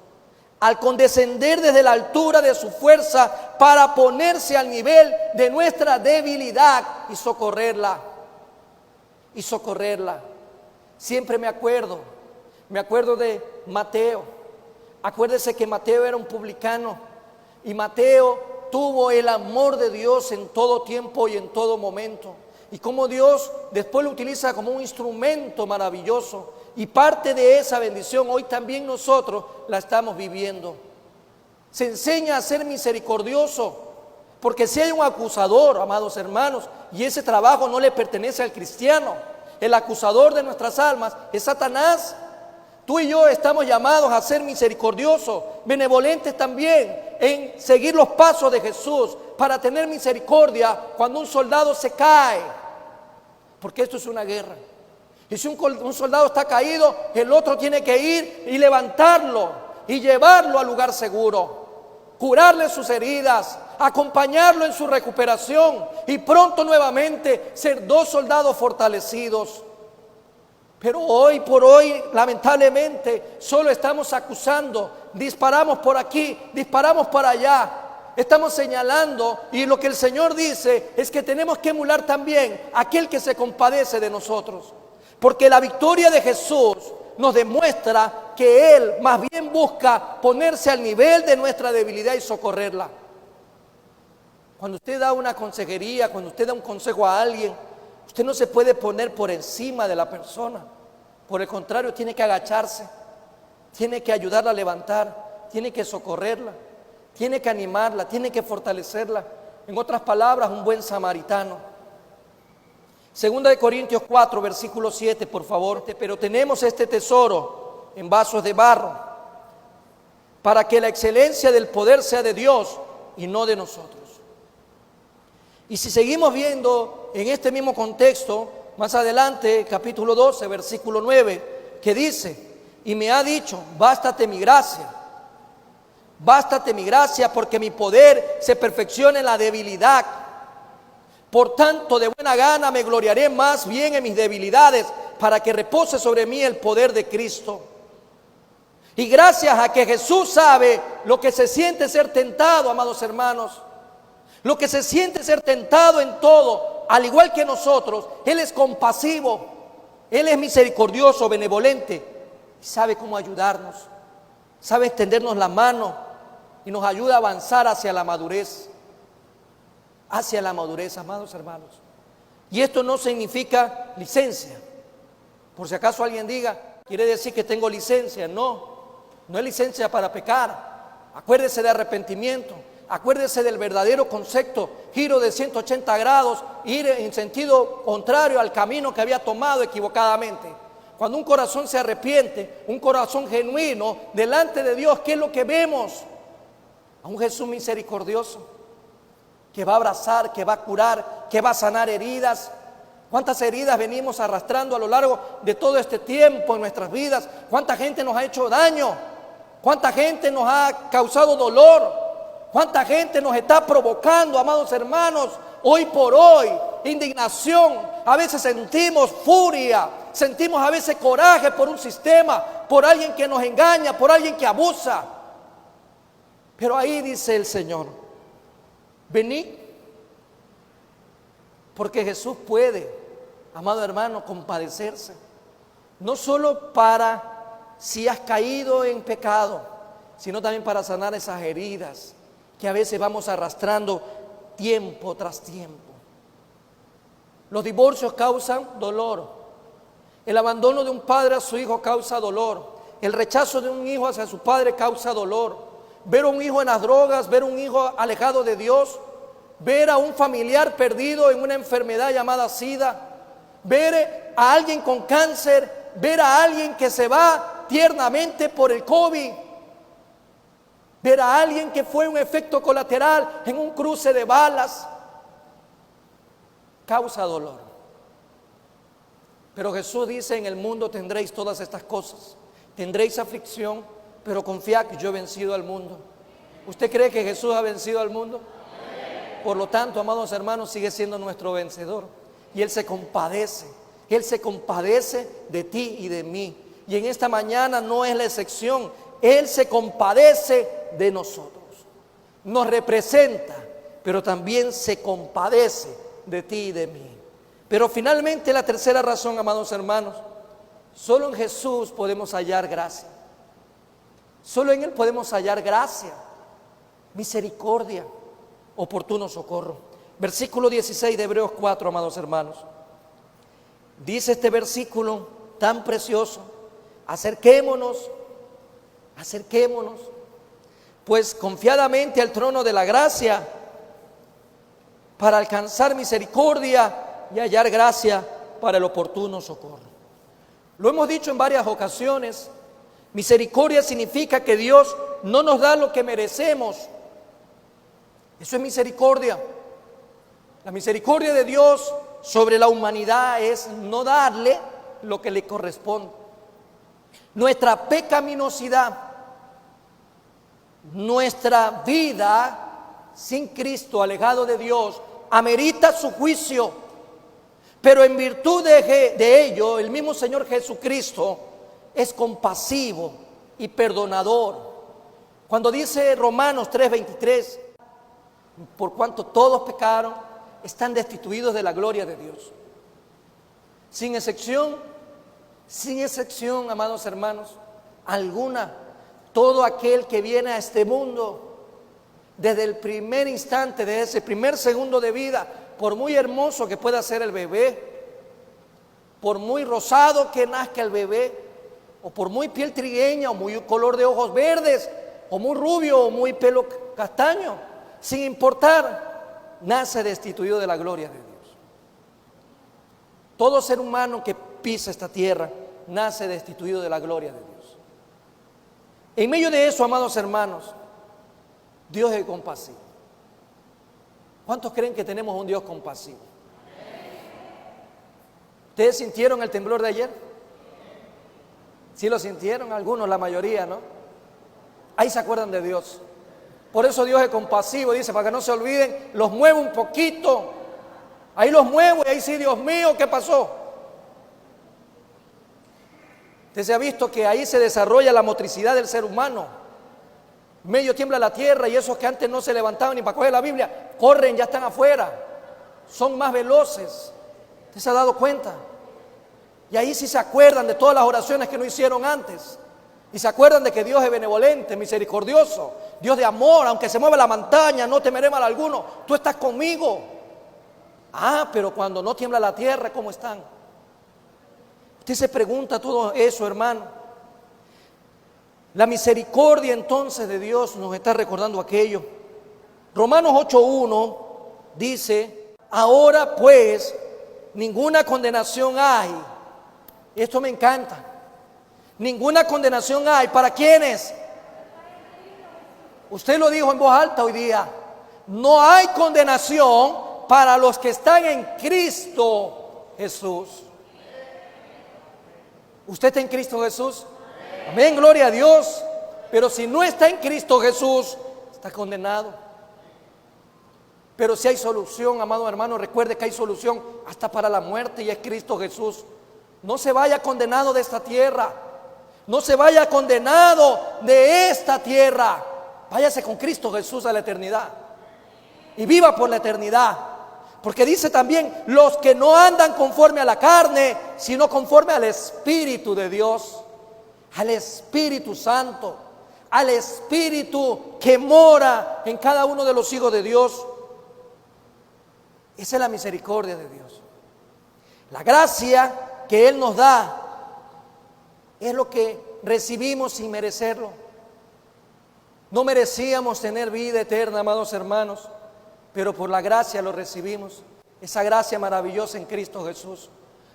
al condescender desde la altura de su fuerza para ponerse al nivel de nuestra debilidad y socorrerla. Y socorrerla. Siempre me acuerdo de Mateo. Acuérdese que Mateo era un publicano y Mateo tuvo el amor de Dios en todo tiempo y en todo momento. Y como Dios después lo utiliza como un instrumento maravilloso. Y parte de esa bendición hoy también nosotros la estamos viviendo. Se enseña a ser misericordioso, porque si hay un acusador, amados hermanos, y ese trabajo no le pertenece al cristiano, el acusador de nuestras almas es Satanás. Tú y yo estamos llamados a ser misericordiosos, benevolentes también, en seguir los pasos de Jesús, para tener misericordia cuando un soldado se cae, porque esto es una guerra. Y si un soldado está caído, el otro tiene que ir y levantarlo y llevarlo al lugar seguro, curarle sus heridas, acompañarlo en su recuperación y pronto nuevamente ser dos soldados fortalecidos. Pero hoy por hoy, lamentablemente, solo estamos acusando, disparamos por aquí, disparamos para allá. Estamos señalando, y lo que el Señor dice es que tenemos que emular también a aquel que se compadece de nosotros. Porque la victoria de Jesús nos demuestra que Él más bien busca ponerse al nivel de nuestra debilidad y socorrerla. Cuando usted da una consejería, cuando usted da un consejo a alguien, usted no se puede poner por encima de la persona. Por el contrario, tiene que agacharse, tiene que ayudarla a levantar, tiene que socorrerla, tiene que animarla, tiene que fortalecerla. En otras palabras, un buen samaritano. Segunda de Corintios 4, versículo 7, por favor. Pero tenemos este tesoro en vasos de barro, para que la excelencia del poder sea de Dios y no de nosotros. Y si seguimos viendo en este mismo contexto, más adelante, capítulo 12, versículo 9, que dice: y me ha dicho, bástate mi gracia, porque mi poder se perfecciona en la debilidad. Por tanto, de buena gana me gloriaré más bien en mis debilidades, para que repose sobre mí el poder de Cristo. Y gracias a que Jesús sabe lo que se siente ser tentado, amados hermanos, lo que se siente ser tentado en todo, al igual que nosotros, Él es compasivo, Él es misericordioso, benevolente, y sabe cómo ayudarnos, sabe extendernos la mano y nos ayuda a avanzar hacia la madurez. Hacia la madurez, amados hermanos. Y esto no significa licencia. Por si acaso alguien diga, quiere decir que tengo licencia. No, no es licencia para pecar. Acuérdese de arrepentimiento. Acuérdese del verdadero concepto, giro de 180 grados, ir en sentido contrario al camino que había tomado equivocadamente. Cuando un corazón se arrepiente, un corazón genuino, delante de Dios, ¿qué es lo que vemos? A un Jesús misericordioso, que va a abrazar, que va a curar, que va a sanar heridas. ¿Cuántas heridas venimos arrastrando a lo largo de todo este tiempo en nuestras vidas? ¿Cuánta gente nos ha hecho daño? ¿Cuánta gente nos ha causado dolor? ¿Cuánta gente nos está provocando, amados hermanos, hoy por hoy? Indignación, a veces sentimos furia, sentimos a veces coraje por un sistema, por alguien que nos engaña, por alguien que abusa. Pero ahí dice el Señor: venid, porque Jesús puede, amado hermano, compadecerse, no solo para si has caído en pecado, sino también para sanar esas heridas que a veces vamos arrastrando tiempo tras tiempo. Los divorcios causan dolor, el abandono de un padre a su hijo causa dolor, el rechazo de un hijo hacia su padre causa dolor. Ver a un hijo en las drogas, ver a un hijo alejado de Dios, ver a un familiar perdido en una enfermedad llamada SIDA, ver a alguien con cáncer, ver a alguien que se va tiernamente por el COVID, ver a alguien que fue un efecto colateral en un cruce de balas, causa dolor. Pero Jesús dice: en el mundo tendréis todas estas cosas, tendréis aflicción, pero confiad que yo he vencido al mundo. ¿Usted cree que Jesús ha vencido al mundo? Por lo tanto, amados hermanos, sigue siendo nuestro vencedor. Y Él se compadece de ti y de mí. Y en esta mañana no es la excepción. Él se compadece de nosotros. Nos representa, pero también se compadece de ti y de mí. Pero finalmente la tercera razón, amados hermanos, solo en Jesús podemos hallar gracia. Solo en Él podemos hallar gracia, misericordia, oportuno socorro. Versículo 16 de Hebreos 4, amados hermanos. Dice este versículo tan precioso: acerquémonos, pues confiadamente al trono de la gracia, para alcanzar misericordia y hallar gracia para el oportuno socorro. Lo hemos dicho en varias ocasiones, misericordia significa que Dios no nos da lo que merecemos. Eso es misericordia. La misericordia de Dios sobre la humanidad es no darle lo que le corresponde. Nuestra pecaminosidad, nuestra vida sin Cristo, alejado de Dios, amerita su juicio. Pero en virtud de ello, el mismo Señor Jesucristo es compasivo y perdonador. Cuando dice Romanos 3:23, por cuanto todos pecaron, están destituidos de la gloria de Dios. Sin excepción, amados hermanos, alguna, todo aquel que viene a este mundo, desde el primer instante, desde ese primer segundo de vida, por muy hermoso que pueda ser el bebé, por muy rosado que nazca el bebé, o por muy piel trigueña, o muy color de ojos verdes, o muy rubio, o muy pelo castaño, sin importar, nace destituido de la gloria de Dios. Todo ser humano que pisa esta tierra nace destituido de la gloria de Dios. En medio de eso, amados hermanos, Dios es compasivo. ¿Cuántos creen que tenemos un Dios compasivo? ¿Ustedes sintieron el temblor de ayer? ¿Sí lo sintieron? Algunos, la mayoría, ¿no? Ahí se acuerdan de Dios. Por eso Dios es compasivo, dice, para que no se olviden, los muevo un poquito. Ahí los muevo y ahí sí, Dios mío, ¿qué pasó? Usted se ha visto que ahí se desarrolla la motricidad del ser humano. Medio tiembla la tierra y esos que antes no se levantaban ni para coger la Biblia, corren, ya están afuera. Son más veloces. ¿Usted se ha dado cuenta? Y ahí sí se acuerdan de todas las oraciones que no hicieron antes. Y se acuerdan de que Dios es benevolente, misericordioso, Dios de amor, aunque se mueva la montaña, no temeré mal alguno, tú estás conmigo. Ah, pero cuando no tiembla la tierra, ¿cómo están? Usted se pregunta todo eso, hermano. La misericordia entonces de Dios nos está recordando aquello. Romanos 8:1 dice: ahora pues ninguna condenación hay. Esto me encanta. Ninguna condenación hay. ¿Para quiénes? Usted lo dijo en voz alta hoy día. No hay condenación para los que están en Cristo Jesús. ¿Usted está en Cristo Jesús? Amén, gloria a Dios. Pero si no está en Cristo Jesús, está condenado. Pero si hay solución, amado hermano, recuerde que hay solución hasta para la muerte y es Cristo Jesús. No se vaya condenado de esta tierra. No se vaya condenado de esta tierra. Váyase con Cristo Jesús a la eternidad. Y viva por la eternidad. Porque dice también, los que no andan conforme a la carne, sino conforme al Espíritu de Dios, al Espíritu Santo, al Espíritu que mora en cada uno de los hijos de Dios. Esa es la misericordia de Dios. La gracia que Él nos da es lo que recibimos sin merecerlo. No merecíamos tener vida eterna, amados hermanos, pero por la gracia lo recibimos. Esa gracia maravillosa en Cristo Jesús.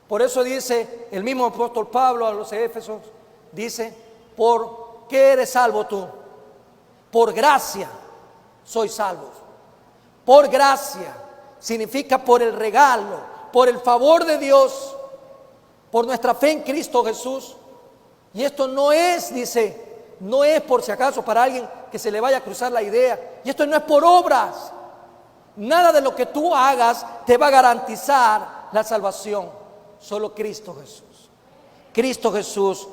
Por eso dice el mismo apóstol Pablo a los Éfesos, dice: ¿por qué eres salvo tú? Por gracia soy salvo. Por gracia significa por el regalo, por el favor de Dios, por nuestra fe en Cristo Jesús. Y esto no es, dice, no es por si acaso para alguien que se le vaya a cruzar la idea. Y esto no es por obras. Nada de lo que tú hagas te va a garantizar la salvación. Solo Cristo Jesús. Cristo Jesús.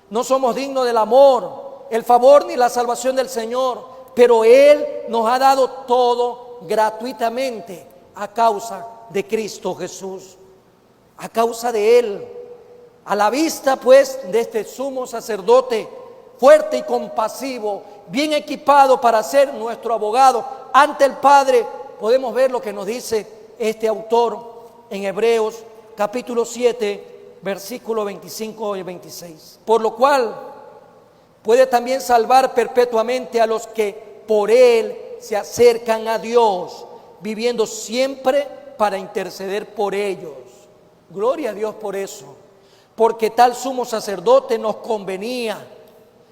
No somos dignos del amor el favor ni la salvación del Señor, pero Él nos ha dado todo gratuitamente a causa de Cristo Jesús, a causa de Él. A la vista pues de este sumo sacerdote fuerte y compasivo, bien equipado para ser nuestro abogado ante el Padre, podemos ver lo que nos dice este autor en Hebreos capítulo 7, versículos 25 y 26. Por lo cual puede también salvar perpetuamente a los que por Él se acercan a Dios, viviendo siempre para interceder por ellos. Gloria a Dios por eso, porque tal sumo sacerdote nos convenía,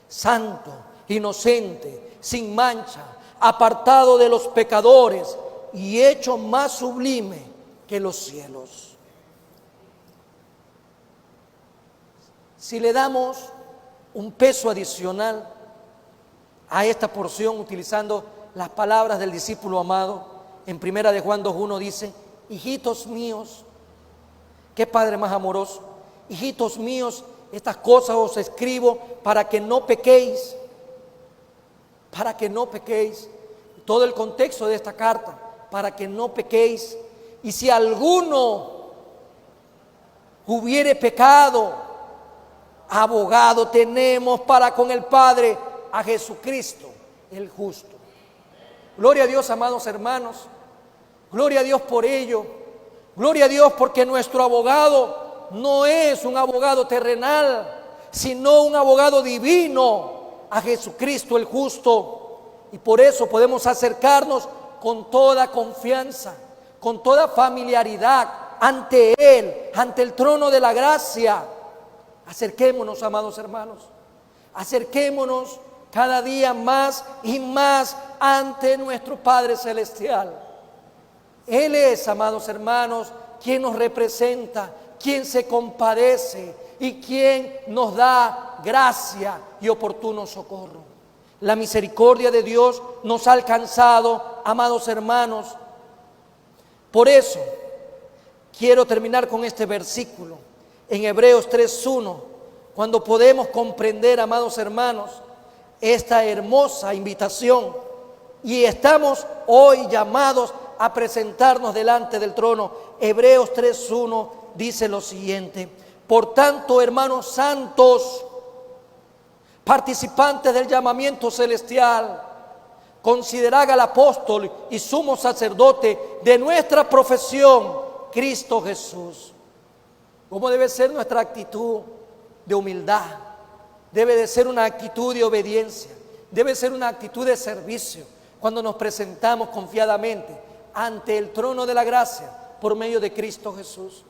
santo, inocente, sin mancha, apartado de los pecadores y hecho más sublime que los cielos. Si le damos un peso adicional a esta porción, utilizando las palabras del discípulo amado, en primera de Juan 2:1 dice: hijitos míos, qué padre más amoroso, hijitos míos, estas cosas os escribo para que no pequéis, para que no pequéis. Todo el contexto de esta carta, para que no pequéis. Y si alguno hubiere pecado, abogado tenemos para con el Padre, a Jesucristo el justo. Gloria a Dios, amados hermanos, gloria a Dios por ello. Gloria a Dios porque nuestro abogado no es un abogado terrenal, sino un abogado divino, a Jesucristo el justo. Y por eso podemos acercarnos con toda confianza, con toda familiaridad ante Él, ante el trono de la gracia. Acerquémonos, amados hermanos, acerquémonos cada día más y más ante nuestro Padre Celestial. Él es, amados hermanos, quien nos representa, quien se compadece y quien nos da gracia y oportuno socorro. La misericordia de Dios nos ha alcanzado, amados hermanos. Por eso quiero terminar con este versículo en Hebreos 3:1, cuando podemos comprender, amados hermanos, esta hermosa invitación, y estamos hoy llamados a presentarnos delante del trono. Hebreos 3:1 dice lo siguiente: por tanto, hermanos santos, participantes del llamamiento celestial, considerad al apóstol y sumo sacerdote de nuestra profesión, Cristo Jesús. ¿Cómo debe ser nuestra actitud de humildad? Debe de ser una actitud de obediencia, debe ser una actitud de servicio cuando nos presentamos confiadamente ante el trono de la gracia por medio de Cristo Jesús,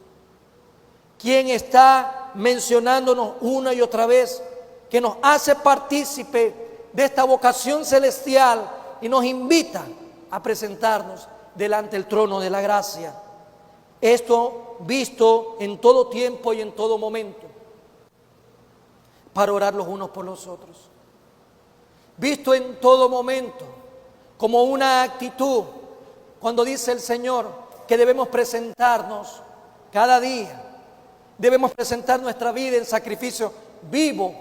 quien está mencionándonos una y otra vez que nos hace partícipe de esta vocación celestial y nos invita a presentarnos delante del trono de la gracia. Esto visto en todo tiempo y en todo momento, para orar los unos por los otros. Visto en todo momento como una actitud, cuando dice el Señor que debemos presentarnos cada día, debemos presentar nuestra vida en sacrificio vivo,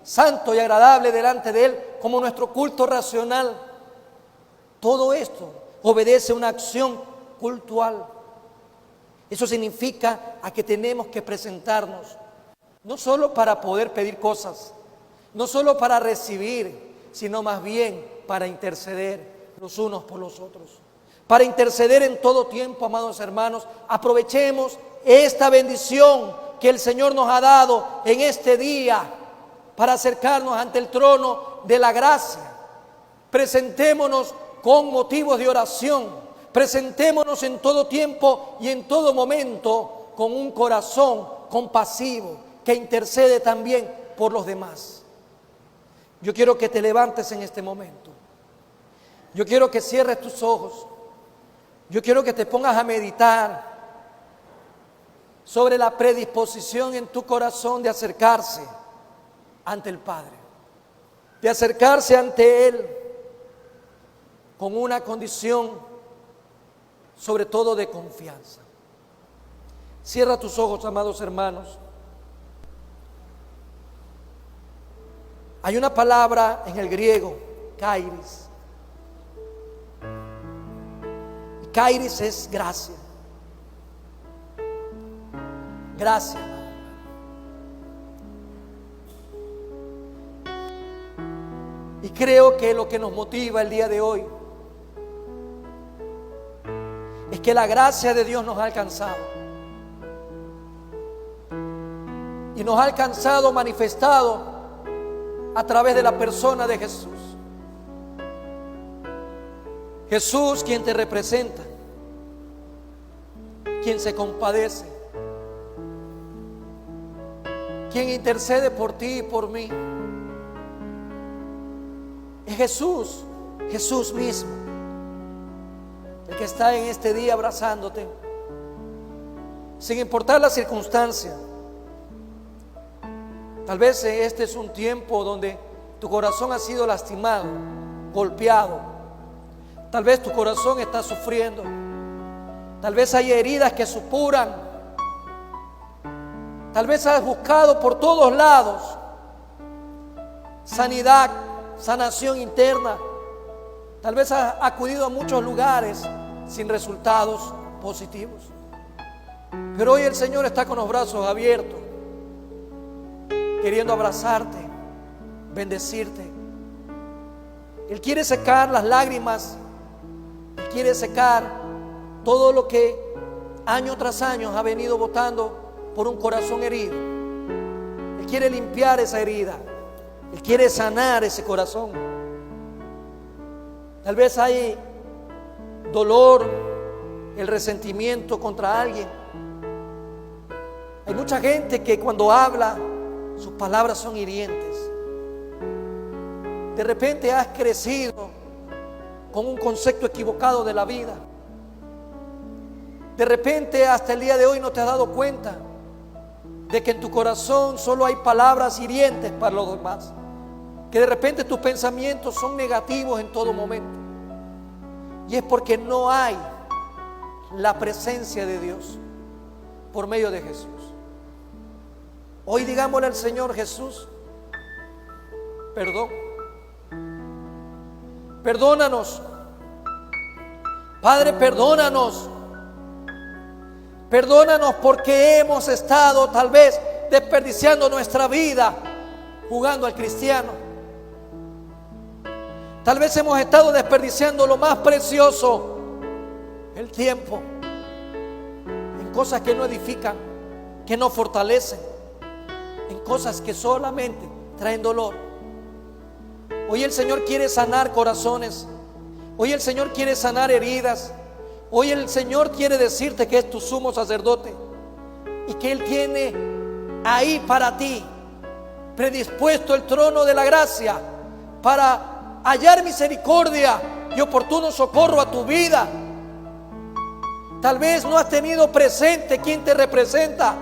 santo y agradable delante de Él, como nuestro culto racional. Todo esto obedece a una acción cultual. Eso significa a que tenemos que presentarnos, no solo para poder pedir cosas, no solo para recibir, sino más bien para interceder los unos por los otros. Para interceder en todo tiempo, amados hermanos, aprovechemos esta bendición que el Señor nos ha dado en este día para acercarnos ante el trono de la gracia. Presentémonos con motivos de oración. Presentémonos en todo tiempo y en todo momento con un corazón compasivo que intercede también por los demás. Yo quiero que te levantes en este momento. Yo quiero que cierres tus ojos. Yo quiero que te pongas a meditar sobre la predisposición en tu corazón de acercarse ante el Padre, de acercarse ante Él con una condición sobre todo de confianza. Cierra tus ojos, amados hermanos. Hay una palabra en el griego, kairos. Y kairos es gracia. Gracia. Y creo que lo que nos motiva el día de hoy es que la gracia de Dios nos ha alcanzado. Y nos ha alcanzado manifestado a través de la persona de Jesús. Jesús, quien te representa, quien se compadece, quien intercede por ti y por mí. Es Jesús, Jesús mismo, el que está en este día abrazándote, sin importar la circunstancia. Tal vez este es un tiempo donde tu corazón ha sido lastimado, golpeado. Tal vez tu corazón está sufriendo. Tal vez hay heridas que supuran. Tal vez has buscado por todos lados sanidad, sanación interna. Tal vez has acudido a muchos lugares sin resultados positivos. Pero hoy el Señor está con los brazos abiertos, queriendo abrazarte, bendecirte. Él quiere secar las lágrimas. Él quiere secar todo lo que año tras año ha venido botando por un corazón herido. Él quiere limpiar esa herida. Él quiere sanar ese corazón. Tal vez hay dolor, el resentimiento contra alguien. Hay mucha gente que cuando habla, sus palabras son hirientes. De repente has crecido con un concepto equivocado de la vida. De repente hasta el día de hoy no te has dado cuenta de que en tu corazón solo hay palabras hirientes para los demás. Que de repente tus pensamientos son negativos en todo momento. Y es porque no hay la presencia de Dios por medio de Jesús. Hoy digámosle al Señor: Jesús, perdón. Perdónanos. Padre, perdónanos. Perdónanos porque hemos estado tal vez desperdiciando nuestra vida jugando al cristiano. Tal vez hemos estado desperdiciando lo más precioso, el tiempo, en cosas que no edifican, que no fortalecen, en cosas que solamente traen dolor. Hoy el Señor quiere sanar corazones. Hoy el Señor quiere sanar heridas. Hoy el Señor quiere decirte que es tu sumo sacerdote y que Él tiene ahí para ti predispuesto el trono de la gracia para hallar misericordia y oportuno socorro a tu vida. Tal vez no has tenido presente quién te representa.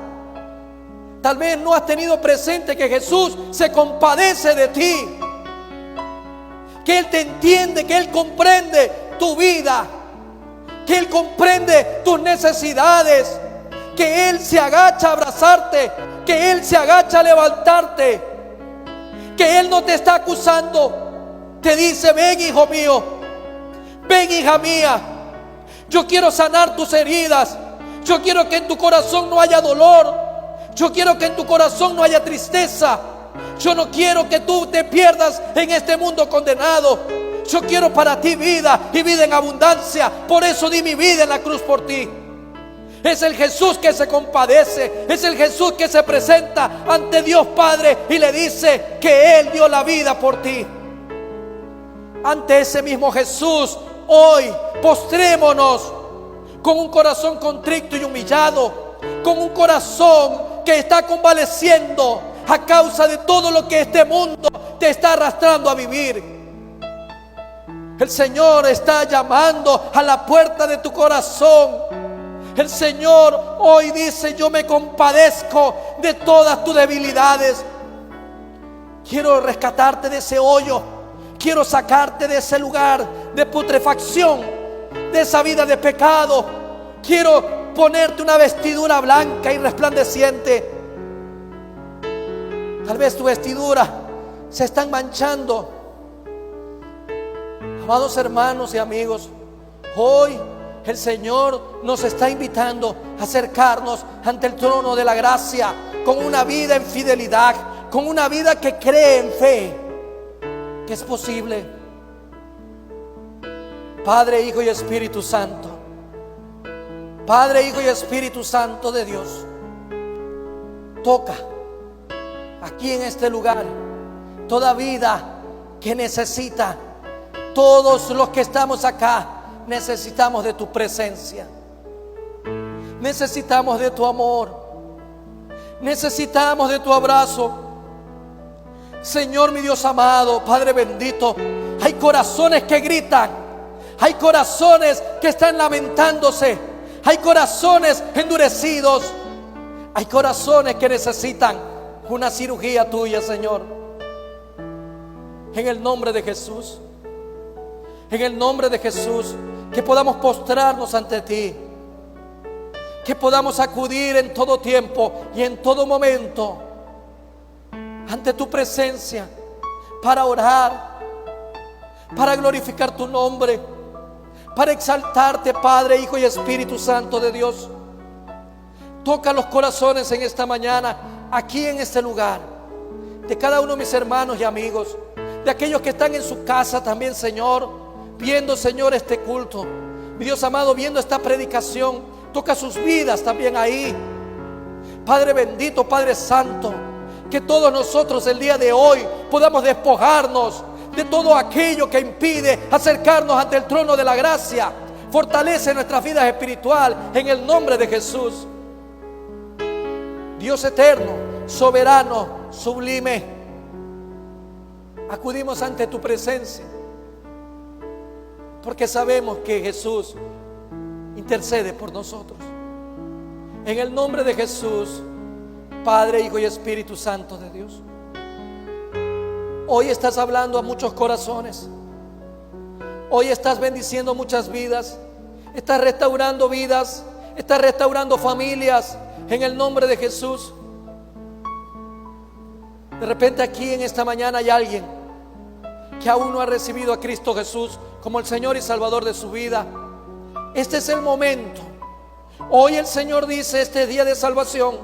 Tal vez no has tenido presente que Jesús se compadece de ti, que Él te entiende, que Él comprende tu vida, que Él comprende tus necesidades, que Él se agacha a abrazarte, que Él se agacha a levantarte, que Él no te está acusando, te dice: ven, hijo mío, ven, hija mía, yo quiero sanar tus heridas, yo quiero que en tu corazón no haya dolor, yo quiero que en tu corazón no haya tristeza, yo no quiero que tú te pierdas en este mundo condenado. Yo quiero para ti vida y vida en abundancia. Por eso di mi vida en la cruz por ti. Es el Jesús que se compadece. Es el Jesús que se presenta ante Dios Padre y le dice que Él dio la vida por ti. Ante ese mismo Jesús, hoy postrémonos con un corazón contrito y humillado, con un corazón que está convaleciendo a causa de todo lo que este mundo te está arrastrando a vivir. El Señor está llamando a la puerta de tu corazón. El Señor hoy dice: yo me compadezco de todas tus debilidades. Quiero rescatarte de ese hoyo. Quiero sacarte de ese lugar de putrefacción, de esa vida de pecado. Quiero ponerte una vestidura blanca y resplandeciente. Tal vez tu vestidura se están manchando. Amados hermanos y amigos, hoy el Señor nos está invitando a acercarnos ante el trono de la gracia con una vida en fidelidad, con una vida que cree en fe que es posible. Padre, Hijo y Espíritu Santo, Padre, Hijo y Espíritu Santo de Dios, toca aquí en este lugar toda vida que necesita. Todos los que estamos acá necesitamos de tu presencia, necesitamos de tu amor, necesitamos de tu abrazo. Señor, mi Dios amado, Padre bendito, hay corazones que gritan, hay corazones que están lamentándose, hay corazones endurecidos, hay corazones que necesitan una cirugía tuya, Señor. En el nombre de Jesús, en el nombre de Jesús, que podamos postrarnos ante ti, que podamos acudir en todo tiempo y en todo momento ante tu presencia para orar, para glorificar tu nombre, para exaltarte, Padre, Hijo y Espíritu Santo de Dios. Toca los corazones en esta mañana, aquí en este lugar, de cada uno de mis hermanos y amigos, de aquellos que están en su casa también, Señor, viendo, Señor, este culto. Mi Dios amado, viendo esta predicación, toca sus vidas también ahí. Padre bendito, Padre santo, que todos nosotros el día de hoy podamos despojarnos de todo aquello que impide acercarnos ante el trono de la gracia. Fortalece nuestras vidas espirituales en el nombre de Jesús. Dios eterno, soberano, sublime, acudimos ante tu presencia porque sabemos que Jesús intercede por nosotros. En el nombre de Jesús, Padre, Hijo y Espíritu Santo de Dios, hoy estás hablando a muchos corazones. Hoy estás bendiciendo muchas vidas. Estás restaurando vidas. Estás restaurando familias en el nombre de Jesús. De repente aquí en esta mañana hay alguien que aún no ha recibido a Cristo Jesús como el Señor y Salvador de su vida. Este es el momento. Hoy el Señor dice: este día de salvación.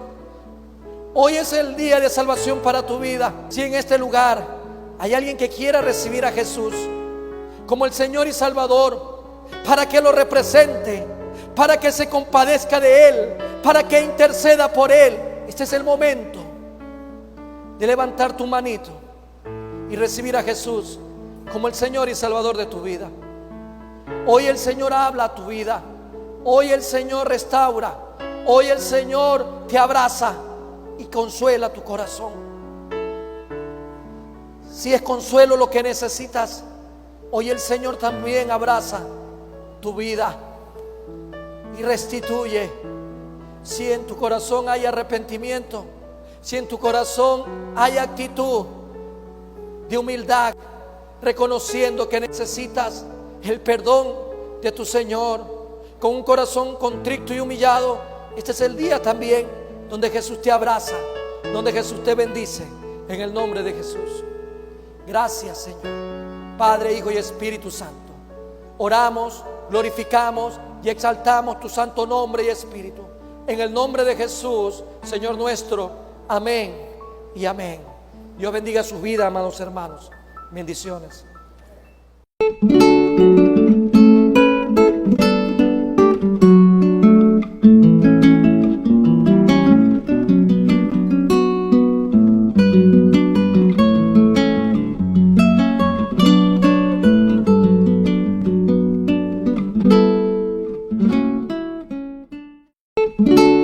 Hoy es el día de salvación para tu vida. Si en este lugar hay alguien que quiera recibir a Jesús como el Señor y Salvador, para que lo represente, para que se compadezca de Él, para que interceda por Él, este es el momento de levantar tu manito y recibir a Jesús como el Señor y Salvador de tu vida. Hoy el Señor habla a tu vida. Hoy el Señor restaura. Hoy el Señor te abraza y consuela tu corazón. Si es consuelo lo que necesitas, hoy el Señor también abraza tu vida y restituye. Si en tu corazón hay arrepentimiento, si en tu corazón hay actitud de humildad, reconociendo que necesitas el perdón de tu Señor, con un corazón contrito y humillado, este es el día también donde Jesús te abraza, donde Jesús te bendice, en el nombre de Jesús. Gracias, Señor, Padre, Hijo y Espíritu Santo. Oramos, glorificamos y exaltamos tu santo nombre y Espíritu, en el nombre de Jesús, Señor nuestro. Amén y amén. Dios bendiga su vida, amados hermanos. Bendiciones.
Thank you.